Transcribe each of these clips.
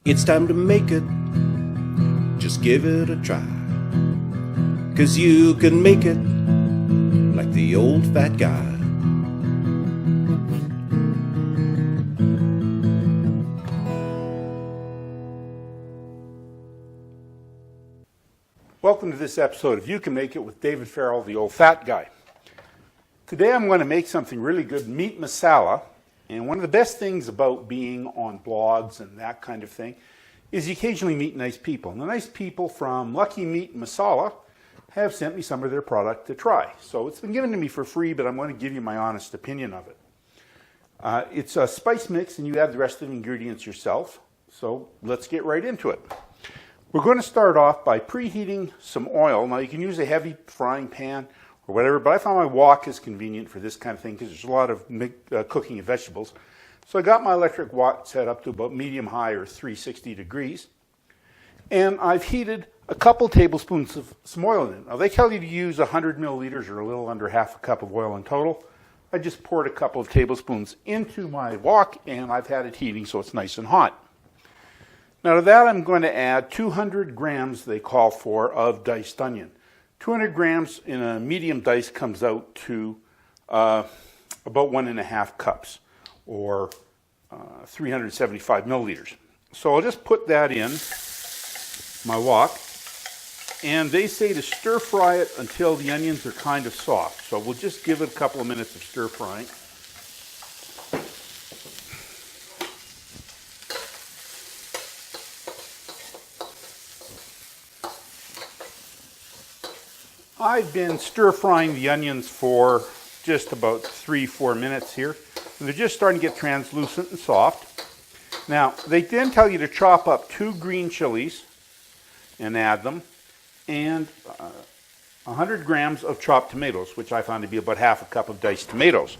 It's time to make it, just give it a try. 'Cause you can make it like the old fat guy. Welcome to this episode of You Can Make It with David Farrell, the old fat guy. Today I'm going to make something really good, meat masala. And one of the best things about being on blogs and that kind of thing is you occasionally meet nice people. And the nice people from Lucky Meat Masala have sent me some of their product to try. So it's been given to me for free, but I'm going to give you my honest opinion of it. It's a spice mix and you add the rest of the ingredients yourself. So let's get right into it. We're going to start off by preheating some oil. Now you can use a heavy frying pan or whatever, but I found my wok is convenient for this kind of thing because there's a lot of cooking of vegetables. So I got my electric wok set up to about medium-high or 360 degrees. And I've heated a couple tablespoons of some oil in it. Now they tell you to use 100 milliliters or a little under half a cup of oil in total. I just poured a couple of tablespoons into my wok and I've had it heating so it's nice and hot. Now to that I'm going to add 200 grams, they call for, of diced onion. 200 grams in a medium dice comes out to about 1.5 cups or 375 milliliters. So I'll just put that in my wok, and they say to stir fry it until the onions are kind of soft. So we'll just give it a couple of minutes of stir frying. I've been stir frying the onions for just about 3-4 minutes here. And they're just starting to get translucent and soft. Now, they then tell you to chop up 2 green chilies and add them, and 100 grams of chopped tomatoes, which I found to be about half a cup of diced tomatoes.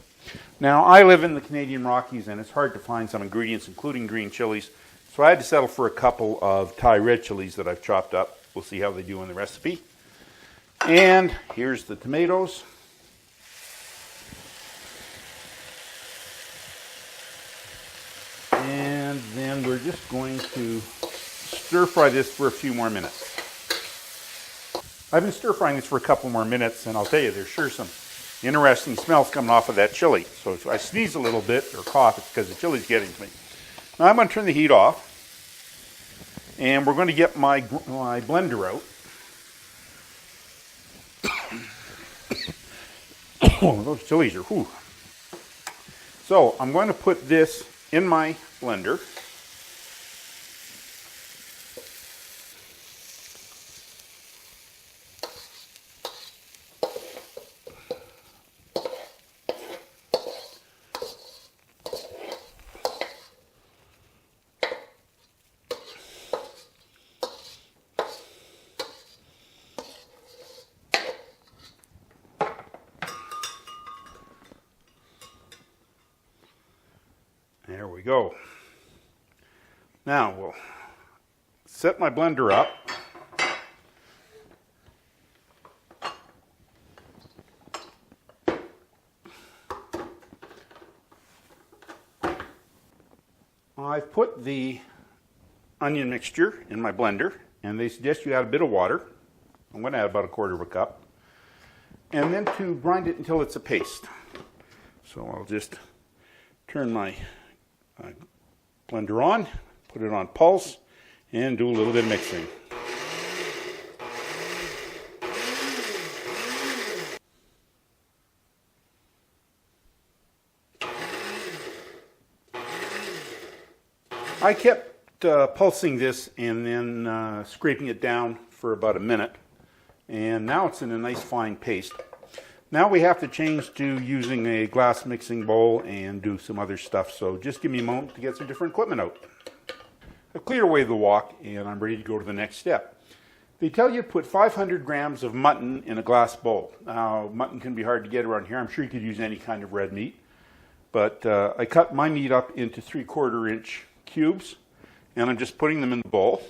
Now, I live in the Canadian Rockies, and it's hard to find some ingredients, including green chilies, so I had to settle for a couple of Thai red chilies that I've chopped up. We'll see how they do in the recipe. And here's the tomatoes. And then we're just going to stir fry this for a few more minutes. I've been stir frying this for a couple more minutes, and I'll tell you, there's sure some interesting smells coming off of that chili. So if I sneeze a little bit or cough, it's because the chili's getting to me. Now I'm going to turn the heat off, and we're going to get my blender out. Oh, those chilies are, whew. So I'm going to put this in my blender. There we go. Now we'll set my blender up. I've put the onion mixture in my blender, and they suggest you add a bit of water. I'm going to add about 1/4 cup. And then to grind it until it's a paste. So I'll just turn my blender on, put it on pulse, and do a little bit of mixing. I kept pulsing this and then scraping it down for about a minute, and now it's in a nice fine paste. Now we have to change to using a glass mixing bowl and do some other stuff, so just give me a moment to get some different equipment out. I've cleared away the wok and I'm ready to go to the next step. They tell you to put 500 grams of mutton in a glass bowl. Now, mutton can be hard to get around here. I'm sure you could use any kind of red meat, but I cut my meat up into 3/4 inch cubes, and I'm just putting them in the bowl.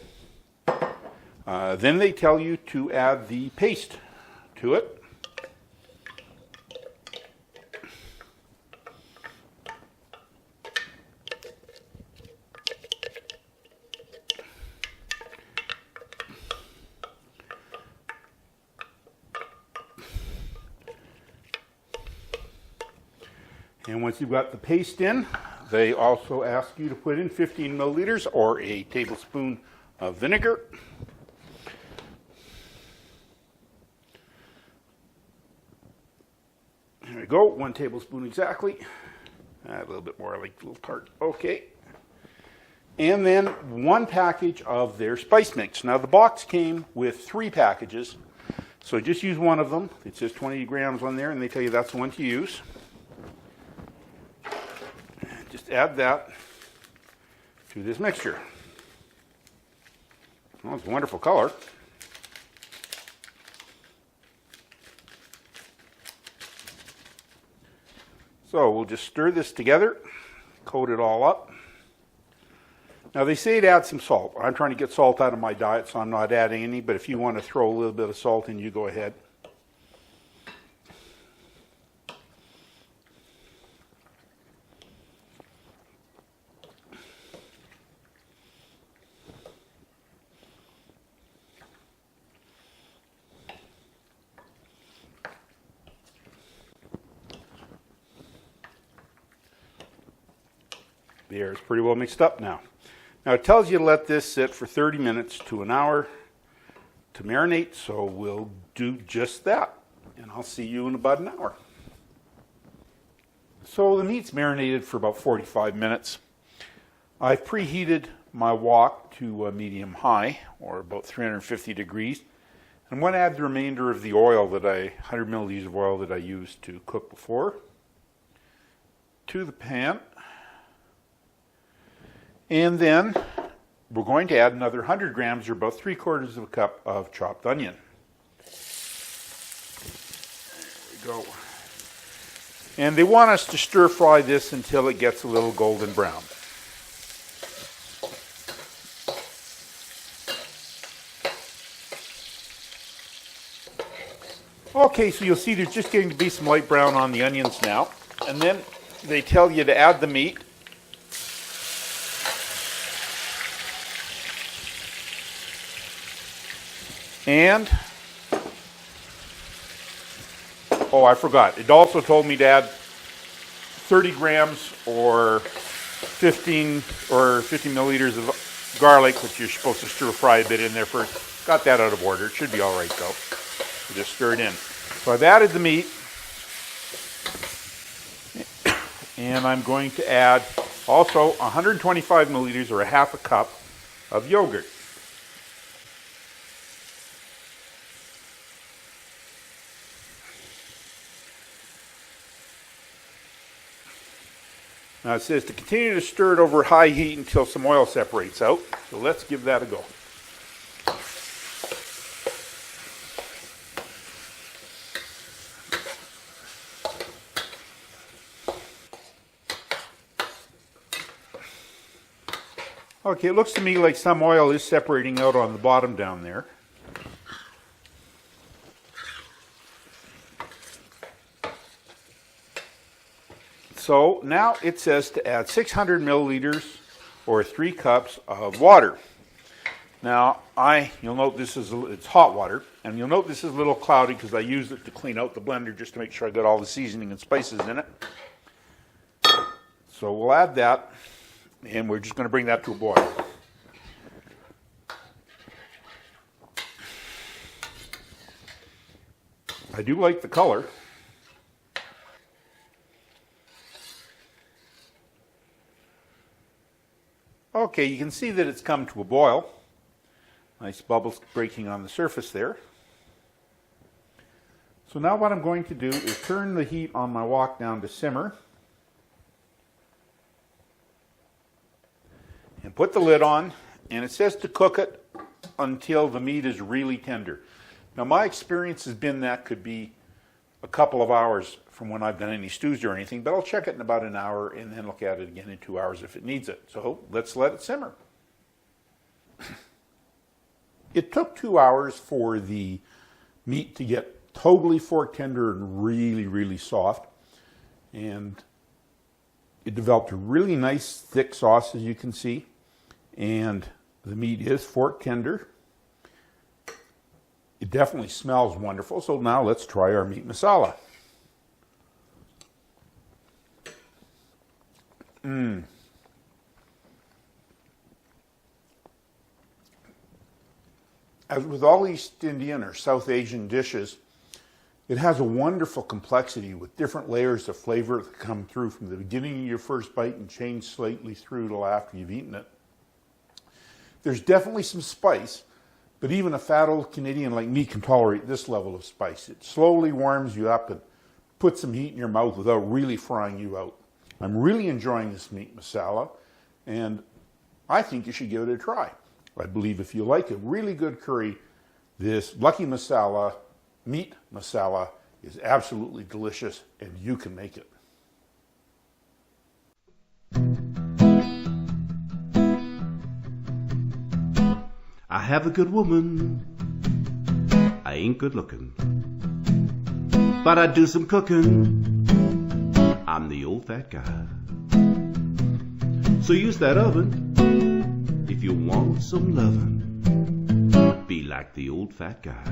Then they tell you to add the paste to it. And once you've got the paste in, they also ask you to put in 15 milliliters or a tablespoon of vinegar. There we go, 1 tablespoon exactly. A little bit more, like a little tart. Okay. And then 1 package of their spice mix. Now the box came with 3 packages, so just use one of them. It says 20 grams on there, and they tell you that's the one to use. And just add that to this mixture. Well, it's a wonderful color. So we'll just stir this together, coat it all up. Now they say to add some salt. I'm trying to get salt out of my diet, so I'm not adding any, but if you want to throw a little bit of salt in, you go ahead. There, it's pretty well mixed up now. Now it tells you to let this sit for 30 minutes to an hour to marinate, so we'll do just that. And I'll see you in about an hour. So the meat's marinated for about 45 minutes. I've preheated my wok to medium-high, or about 350 degrees. I'm going to add the remainder of the oil 100 milliliters of oil that I used to cook before, to the pan. And then we're going to add another 100 grams, or about 3/4 of a cup of chopped onion. There we go. And they want us to stir fry this until it gets a little golden brown. Okay, so you'll see there's just getting to be some light brown on the onions now. And then they tell you to add the meat. And, oh, I forgot. It also told me to add 30 grams or 15 milliliters of garlic, which you're supposed to stir fry a bit in there first. Got that out of order. It should be all right, though. Just stir it in. So I've added the meat. And I'm going to add also 125 milliliters, or a half a cup, of yogurt. Now it says to continue to stir it over high heat until some oil separates out. So let's give that a go. Okay, it looks to me like some oil is separating out on the bottom down there. So now it says to add 600 milliliters, or 3 cups of water. Now you'll note it's hot water, and you'll note this is a little cloudy because I used it to clean out the blender just to make sure I got all the seasoning and spices in it. So we'll add that, and we're just going to bring that to a boil. I do like the color. Okay, you can see that it's come to a boil. Nice bubbles breaking on the surface there. So now what I'm going to do is turn the heat on my wok down to simmer. And put the lid on, and it says to cook it until the meat is really tender. Now my experience has been that could be a couple of hours from when I've done any stews or anything, but I'll check it in about an hour and then look at it again in 2 hours if it needs it. So let's let it simmer. It took 2 hours for the meat to get totally fork tender and really, really soft. And it developed a really nice thick sauce, as you can see. And the meat is fork tender. It definitely smells wonderful. So now let's try our meat masala. as with all East Indian or South Asian dishes, it has a wonderful complexity with different layers of flavor that come through from the beginning of your first bite and change slightly through till after you've eaten it. There's definitely some spice, but even a fat old Canadian like me can tolerate this level of spice. It slowly warms you up and puts some heat in your mouth without really frying you out. I'm really enjoying this meat masala, and I think you should give it a try. I believe if you like a really good curry, this Lucky Masala, meat masala, is absolutely delicious, and you can make it. I have a good woman, I ain't good looking, but I do some cooking, I'm the old fat guy. So use that oven if you want some lovin', be like the old fat guy.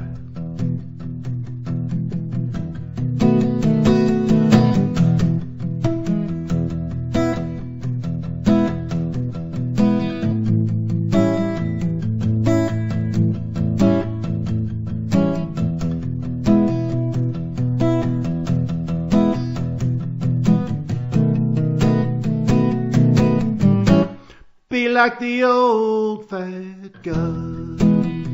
Be like the old fat guy.